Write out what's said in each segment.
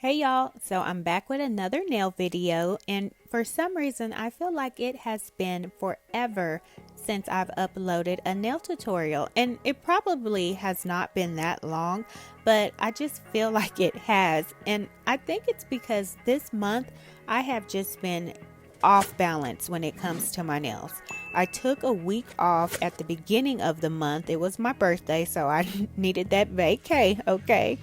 Hey y'all, so I'm back with another nail video, and for some reason I feel like it has been forever since I've uploaded a nail tutorial, and it probably has not been that long, but I just feel like it has. And I think it's because this month I have just been off balance when it comes to my nails. I took a week off at the beginning of the month. It was my birthday, so I needed that vacay, okay?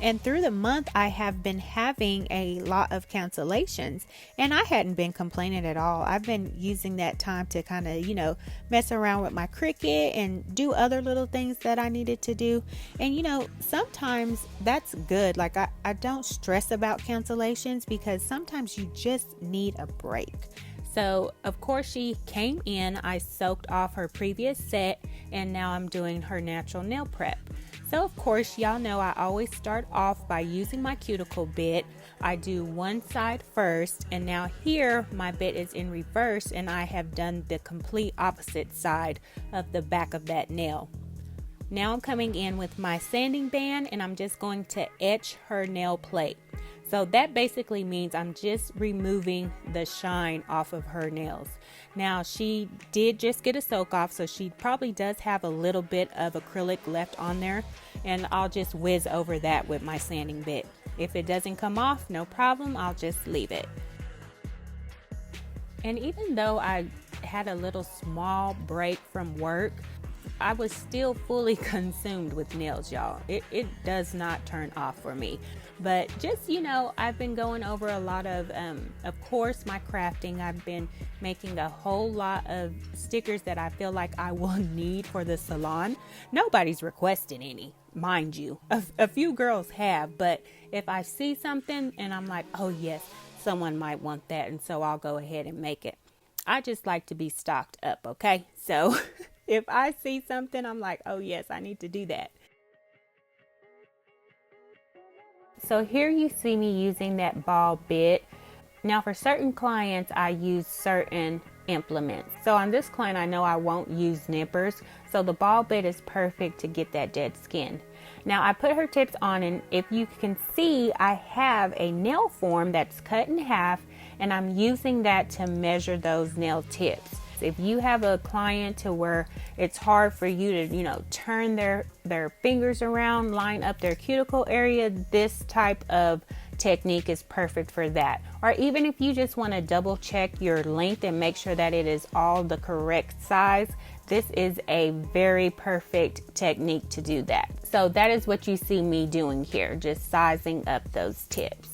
And through the month, I have been having a lot of cancellations, and I hadn't been complaining at all. I've been using that time to kind of, mess around with my Cricut and do other little things that I needed to do. And, sometimes that's good. Like, I don't stress about cancellations because sometimes you just need a break. So, of course, she came in, I soaked off her previous set, and now I'm doing her natural nail prep. So, of course, y'all know I always start off by using my cuticle bit. I do one side first, and now here my bit is in reverse, and I have done the complete opposite side of the back of that nail. Now I'm coming in with my sanding band, and I'm just going to etch her nail plate. So that basically means I'm just removing the shine off of her nails. Now she did just get a soak off, so she probably does have a little bit of acrylic left on there, and I'll just whiz over that with my sanding bit. If it doesn't come off, no problem, I'll just leave it. And even though I had a little small break from work, I was still fully consumed with nails, y'all. It does not turn off for me. But just, I've been going over a lot of course, my crafting. I've been making a whole lot of stickers that I feel like I will need for the salon. Nobody's requested any, mind you. A few girls have, but if I see something and I'm like, oh yes, someone might want that, and so I'll go ahead and make it. I just like to be stocked up, okay? So if I see something, I'm like, oh yes, I need to do that. So here you see me using that ball bit. Now for certain clients, I use certain implements. So on this client, I know I won't use nippers. So the ball bit is perfect to get that dead skin. Now I put her tips on, and if you can see, I have a nail form that's cut in half, and I'm using that to measure those nail tips. If you have a client to where it's hard for you to, turn their fingers around, line up their cuticle area, this type of technique is perfect for that. Or even if you just want to double check your length and make sure that it is all the correct size, this is a very perfect technique to do that. So that is what you see me doing here, just sizing up those tips.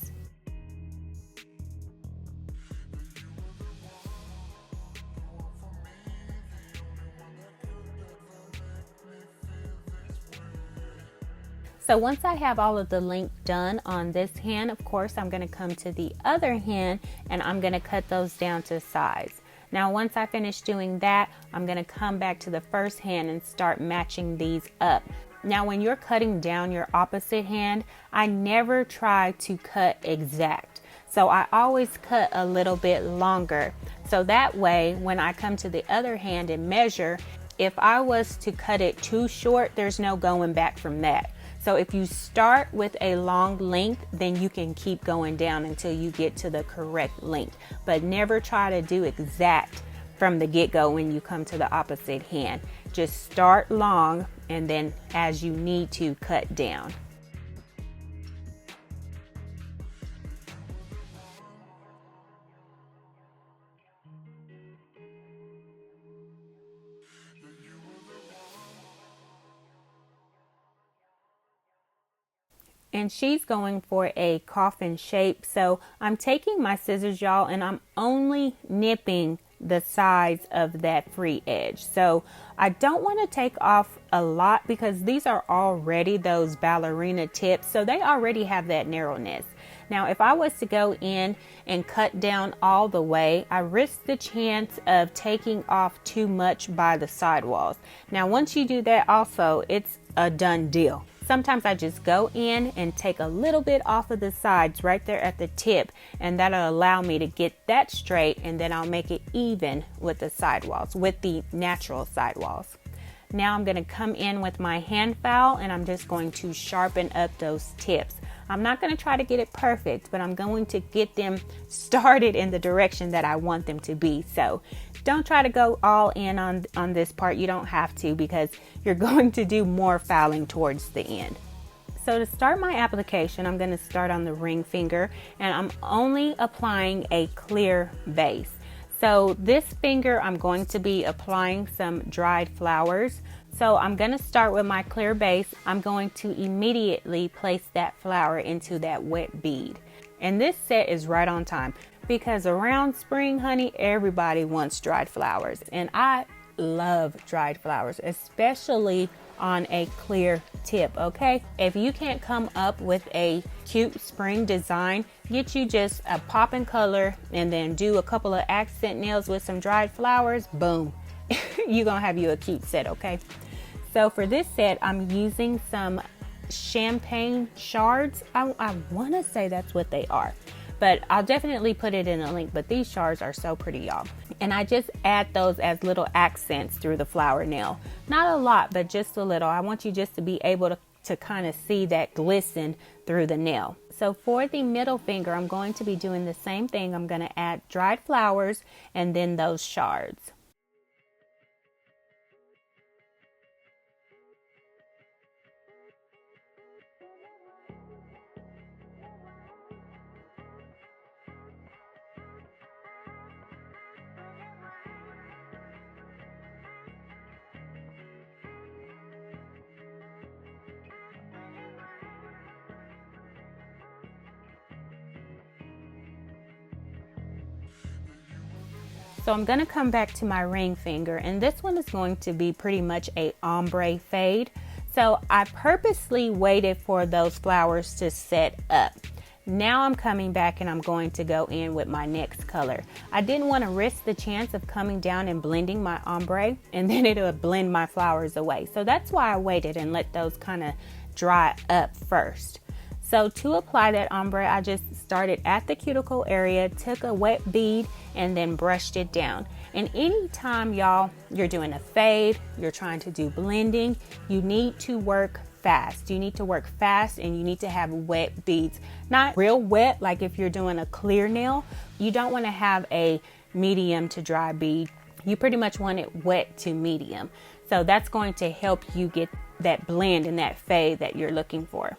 So once I have all of the length done on this hand, of course, I'm going to come to the other hand and I'm going to cut those down to size. Now, once I finish doing that, I'm going to come back to the first hand and start matching these up. Now, when you're cutting down your opposite hand, I never try to cut exact. So I always cut a little bit longer. So that way, when I come to the other hand and measure, if I was to cut it too short, there's no going back from that. So if you start with a long length, then you can keep going down until you get to the correct length. But never try to do exact from the get-go when you come to the opposite hand. Just start long, and then as you need to, cut down. And she's going for a coffin shape. So I'm taking my scissors, y'all, and I'm only nipping the sides of that free edge. So I don't want to take off a lot because these are already those ballerina tips. So they already have that narrowness. Now, if I was to go in and cut down all the way, I risk the chance of taking off too much by the sidewalls. Now, once you do that also, it's a done deal. Sometimes I just go in and take a little bit off of the sides right there at the tip, and that'll allow me to get that straight, and then I'll make it even with the sidewalls, with the natural sidewalls. Now I'm going to come in with my hand file, and I'm just going to sharpen up those tips. I'm not going to try to get it perfect, but I'm going to get them started in the direction that I want them to be. So don't try to go all in on this part. You don't have to, because you're going to do more filing towards the end. So to start my application, I'm going to start on the ring finger, and I'm only applying a clear base. So this finger, I'm going to be applying some dried flowers. So I'm going to start with my clear base. I'm going to immediately place that flower into that wet bead. And this set is right on time, because around spring, honey, everybody wants dried flowers. And I love dried flowers, especially on a clear tip. Okay, if you can't come up with a cute spring design, get you just a popping color and then do a couple of accent nails with some dried flowers. Boom. You're gonna have you a cute set. Okay, so for this set, I'm using some champagne shards. I want to say that's what they are, but I'll definitely put it in a link. But these shards are so pretty, y'all. And I just add those as little accents through the flower nail. Not a lot, but just a little. I want you just to be able to kind of see that glisten through the nail. So for the middle finger, I'm going to be doing the same thing. I'm going to add dried flowers and then those shards. So I'm going to come back to my ring finger, and this one is going to be pretty much a ombre fade. So I purposely waited for those flowers to set up. Now I'm coming back and I'm going to go in with my next color. I didn't want to risk the chance of coming down and blending my ombre and then it'll blend my flowers away. So that's why I waited and let those kind of dry up first. So to apply that ombre, I just started at the cuticle area, took a wet bead, and then brushed it down. And anytime, y'all, you're doing a fade, you're trying to do blending, you need to work fast. You need to work fast, and you need to have wet beads. Not real wet, like if you're doing a clear nail. You don't want to have a medium to dry bead. You pretty much want it wet to medium. So that's going to help you get that blend and that fade that you're looking for.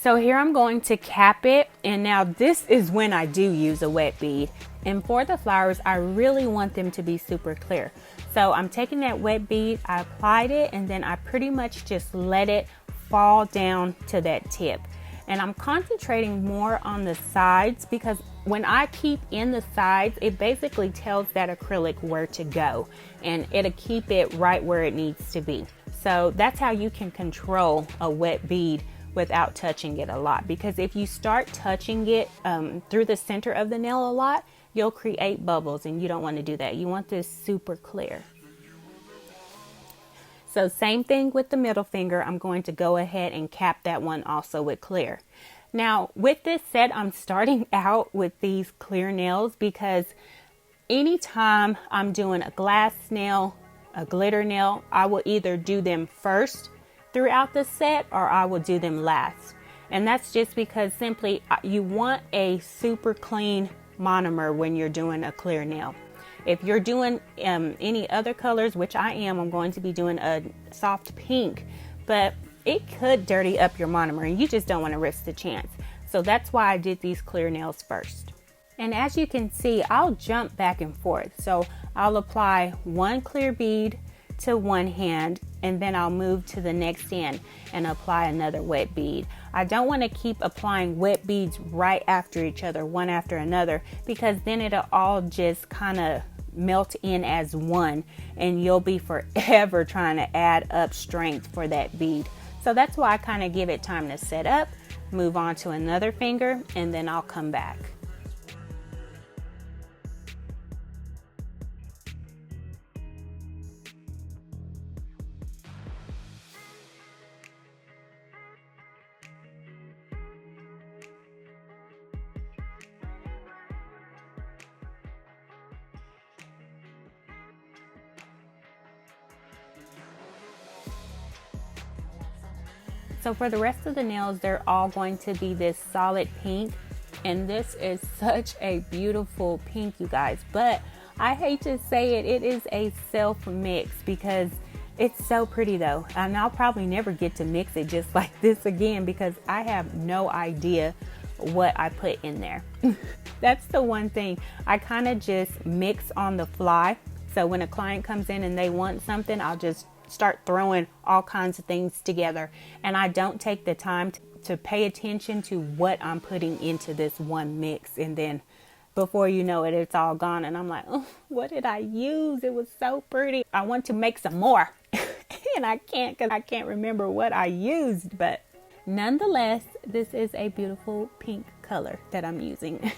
So here I'm going to cap it, and now this is when I do use a wet bead. And for the flowers, I really want them to be super clear. So I'm taking that wet bead, I applied it, and then I pretty much just let it fall down to that tip. And I'm concentrating more on the sides, because when I keep in the sides, it basically tells that acrylic where to go, and it'll keep it right where it needs to be. So that's how you can control a wet bead without touching it a lot, because if you start touching it through the center of the nail a lot, you'll create bubbles, and you don't want to do that. You want this super clear. So same thing with the middle finger. I'm going to go ahead and cap that one also with clear. Now with this set, I'm starting out with these clear nails, because anytime I'm doing a glass nail, a glitter nail, I will either do them first throughout the set, or I will do them last. And that's just because simply you want a super clean monomer when you're doing a clear nail. If you're doing any other colors, which I am, I'm going to be doing a soft pink, but it could dirty up your monomer, and you just don't want to risk the chance. So that's why I did these clear nails first. And as you can see, I'll jump back and forth. So I'll apply one clear bead to one hand, and then I'll move to the next end and apply another wet bead. I don't want to keep applying wet beads right after each other, one after another, because then it'll all just kind of melt in as one, and you'll be forever trying to add up strength for that bead. So that's why I kind of give it time to set up, move on to another finger, and then I'll come back. So for the rest of the nails, they're all going to be this solid pink. And this is such a beautiful pink, you guys. But I hate to say it, it is a self mix because it's so pretty though. And I'll probably never get to mix it just like this again because I have no idea what I put in there. That's the one thing. I kind of just mix on the fly. So when a client comes in and they want something, I'll just start throwing all kinds of things together. And I don't take the time to pay attention to what I'm putting into this one mix. And then before you know it, it's all gone. And I'm like, oh, what did I use? It was so pretty. I want to make some more. And I can't because I can't remember what I used. But nonetheless, this is a beautiful pink color that I'm using.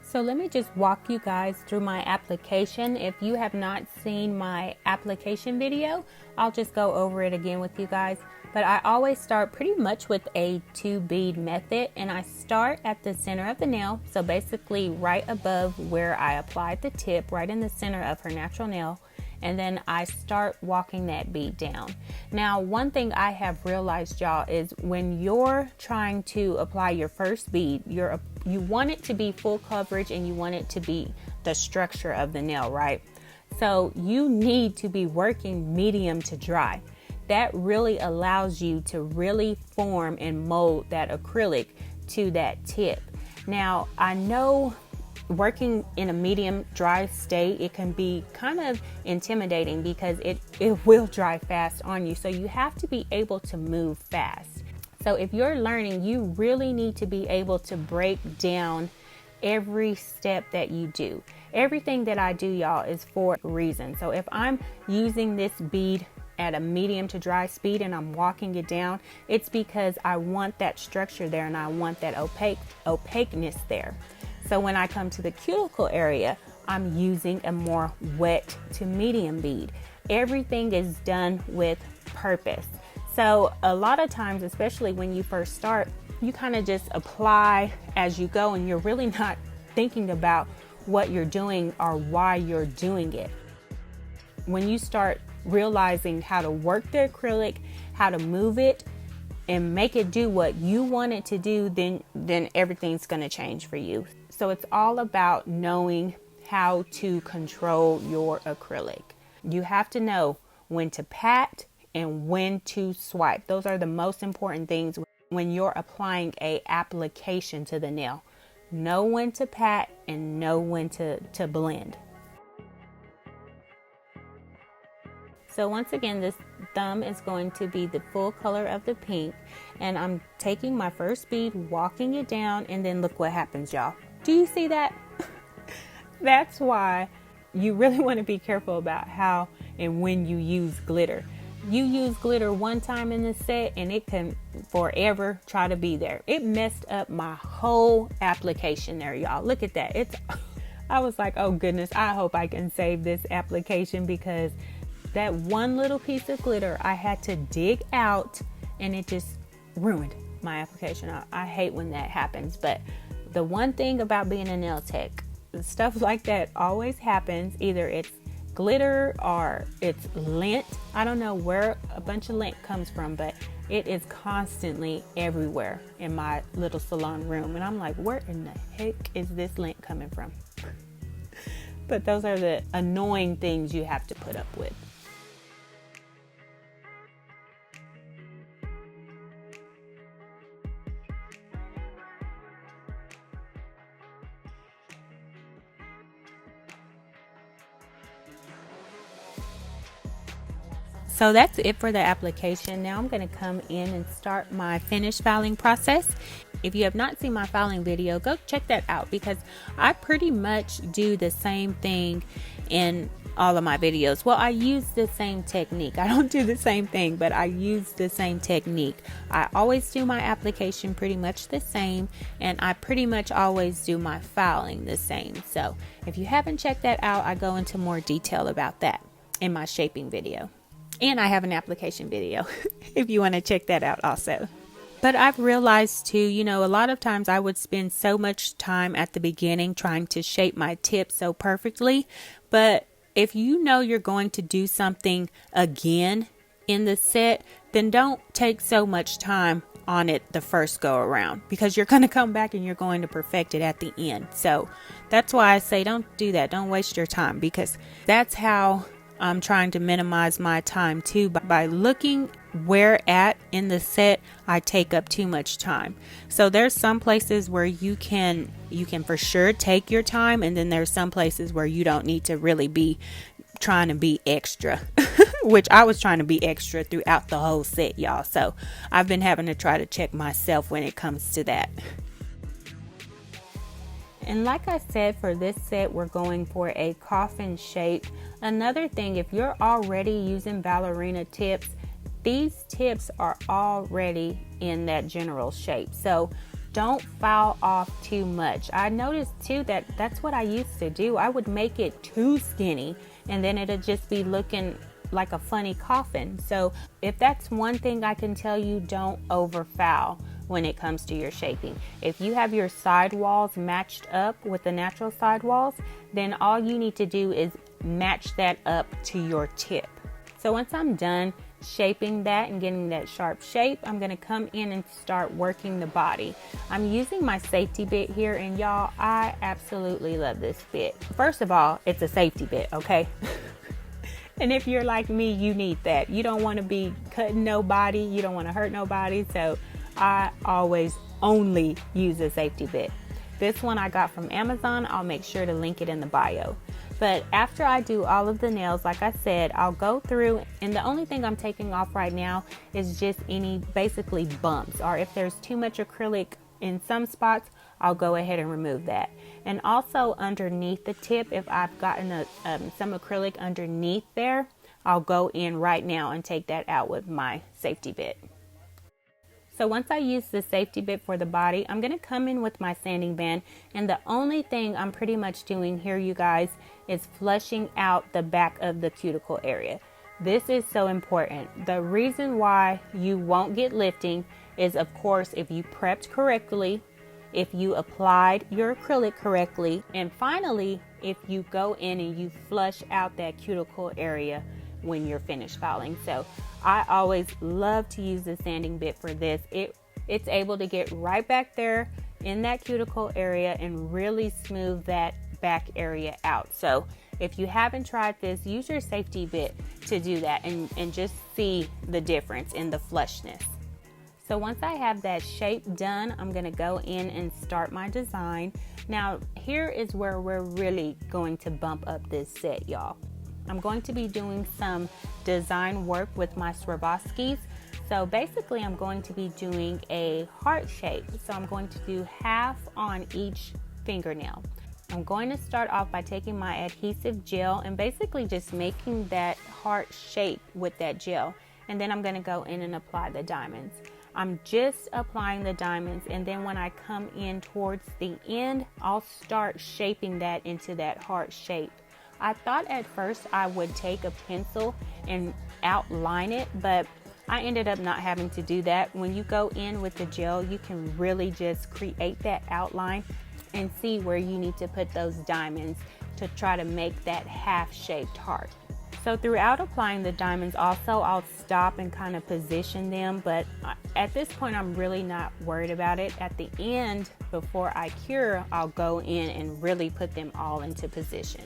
So let me just walk you guys through my application. If you have not seen my application video, I'll just go over it again with you guys. But I always start pretty much with a 2-bead method, and I start at the center of the nail. So basically right above where I applied the tip, right in the center of her natural nail. And then I start walking that bead down. Now, one thing I have realized, y'all, is when you're trying to apply your first bead, you want it to be full coverage and you want it to be the structure of the nail, right? So you need to be working medium to dry. That really allows you to really form and mold that acrylic to that tip. Now, I know working in a medium dry state, it can be kind of intimidating because it will dry fast on you. So you have to be able to move fast. So if you're learning, you really need to be able to break down every step that you do. Everything that I do, y'all, is for a reason. So if I'm using this bead at a medium to dry speed and I'm walking it down, it's because I want that structure there and I want that opaqueness there. So when I come to the cuticle area, I'm using a more wet to medium bead. Everything is done with purpose. So a lot of times, especially when you first start, you kind of just apply as you go and you're really not thinking about what you're doing or why you're doing it. When you start realizing how to work the acrylic, how to move it, and make it do what you want it to do, then everything's going to change for you. So it's all about knowing how to control your acrylic. You have to know when to pat and when to swipe. Those are the most important things when you're applying a application to the nail. Know when to pat and know when to blend. So once again, this thumb is going to be the full color of the pink, and I'm taking my first bead, walking it down, and then look what happens, y'all. Do you see that? That's why you really want to be careful about how and when you use glitter. You use glitter one time in the set and it can forever try to be there. It messed up my whole application there, y'all. Look at that. I was like, oh goodness, I hope I can save this application because that one little piece of glitter I had to dig out and it just ruined my application. I hate when that happens, but the one thing about being a nail tech, stuff like that always happens. Either it's glitter or it's lint. I don't know where a bunch of lint comes from, but it is constantly everywhere in my little salon room. And I'm like, where in the heck is this lint coming from? But those are the annoying things you have to put up with. So that's it for the application. Now I'm going to come in and start my finish filing process. If you have not seen my filing video, go check that out because I pretty much do the same thing in all of my videos. Well, I use the same technique. I don't do the same thing, but I use the same technique. I always do my application pretty much the same, and I pretty much always do my filing the same. So if you haven't checked that out, I go into more detail about that in my shaping video. And I have an application video if you want to check that out also. But I've realized too, a lot of times I would spend so much time at the beginning trying to shape my tip so perfectly. But if you know you're going to do something again in the set, then don't take so much time on it the first go around, because you're going to come back and you're going to perfect it at the end. So that's why I say don't do that. Don't waste your time, because that's how I'm trying to minimize my time too, by looking where at in the set I take up too much time. So there's some places where you can for sure take your time, and then there's some places where you don't need to really be trying to be extra, which I was trying to be extra throughout the whole set, y'all. So I've been having to try to check myself when it comes to that. And like I said, for this set, we're going for a coffin shape. Another thing, if you're already using ballerina tips, these tips are already in that general shape. So don't foul off too much. I noticed too that that's what I used to do. I would make it too skinny, and then it'll just be looking like a funny coffin. So if that's one thing I can tell you, don't over foul when it comes to your shaping. If you have your side walls matched up with the natural side walls, then all you need to do is match that up to your tip. So once I'm done shaping that and getting that sharp shape, I'm going to come in and start working the body. I'm using my safety bit here, and y'all, I absolutely love this bit. First of all, it's a safety bit, okay? And if you're like me, you need that. You don't want to be cutting nobody. You don't want to hurt nobody. So I always only use a safety bit. This one I got from Amazon. I'll make sure to link it in the bio. But after I do all of the nails, like I said, I'll go through, and the only thing I'm taking off right now is just any basically bumps, or if there's too much acrylic in some spots, I'll go ahead and remove that. And also underneath the tip, if I've gotten some acrylic underneath there, I'll go in right now and take that out with my safety bit. So once I use the safety bit for the body, I'm going to come in with my sanding band, and the only thing I'm pretty much doing here, you guys, is flushing out the back of the cuticle area. This is so important. The reason why you won't get lifting is, of course, if you prepped correctly, if you applied your acrylic correctly, and finally, if you go in and you flush out that cuticle area when you're finished filing. So I always love to use the sanding bit for this. It's able to get right back there in that cuticle area and really smooth that back area out. So if you haven't tried this, use your safety bit to do that and just see the difference in the flushness. So once I have that shape done, I'm going to go in and start my design. Now here is where we're really going to bump up this set, y'all. I'm going to be doing some design work with my Swarovskis. So basically I'm going to be doing a heart shape. So I'm going to do half on each fingernail. I'm going to start off by taking my adhesive gel and basically just making that heart shape with that gel. And then I'm going to go in and apply the diamonds. I'm just applying the diamonds, and then when I come in towards the end, I'll start shaping that into that heart shape. I thought at first I would take a pencil and outline it, but I ended up not having to do that. When you go in with the gel, you can really just create that outline and see where you need to put those diamonds to try to make that half-shaped heart. So throughout applying the diamonds also, I'll stop and kind of position them, but at this point I'm really not worried about it. At the end, before I cure, I'll go in and really put them all into position.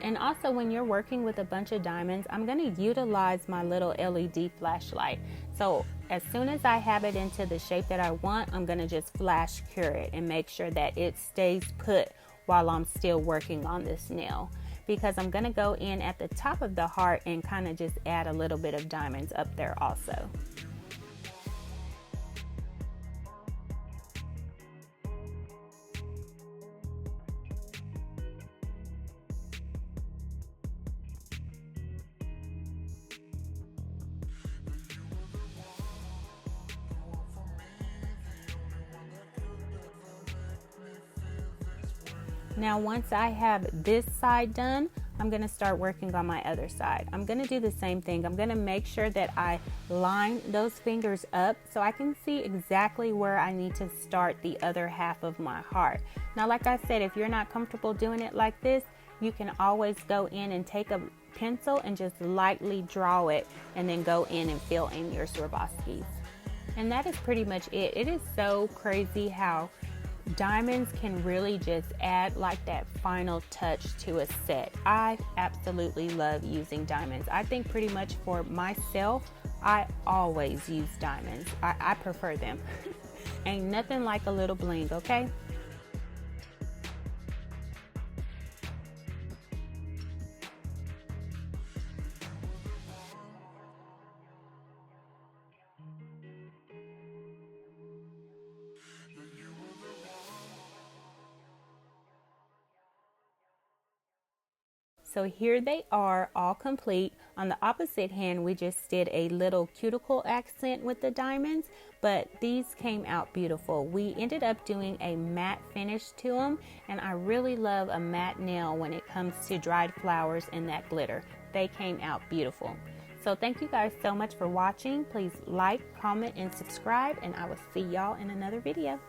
And also when you're working with a bunch of diamonds, I'm going to utilize my little LED flashlight. So as soon as I have it into the shape that I want, I'm going to just flash cure it and make sure that it stays put while I'm still working on this nail. Because I'm going to go in at the top of the heart and kind of just add a little bit of diamonds up there also. Now once I have this side done, I'm going to start working on my other side. I'm going to do the same thing. I'm going to make sure that I line those fingers up so I can see exactly where I need to start the other half of my heart. Now like I said, if you're not comfortable doing it like this, you can always go in and take a pencil and just lightly draw it and then go in and fill in your Swarovskis. And that is pretty much it. It is so crazy how diamonds can really just add like that final touch to a set. I absolutely love using diamonds. I think pretty much for myself, I always use diamonds. I prefer them. Ain't nothing like a little bling, okay? So here they are, all complete. On the opposite hand, we just did a little cuticle accent with the diamonds, but these came out beautiful. We ended up doing a matte finish to them, and I really love a matte nail when it comes to dried flowers and that glitter. They came out beautiful. So thank you guys so much for watching. Please like, comment, and subscribe, and I will see y'all in another video.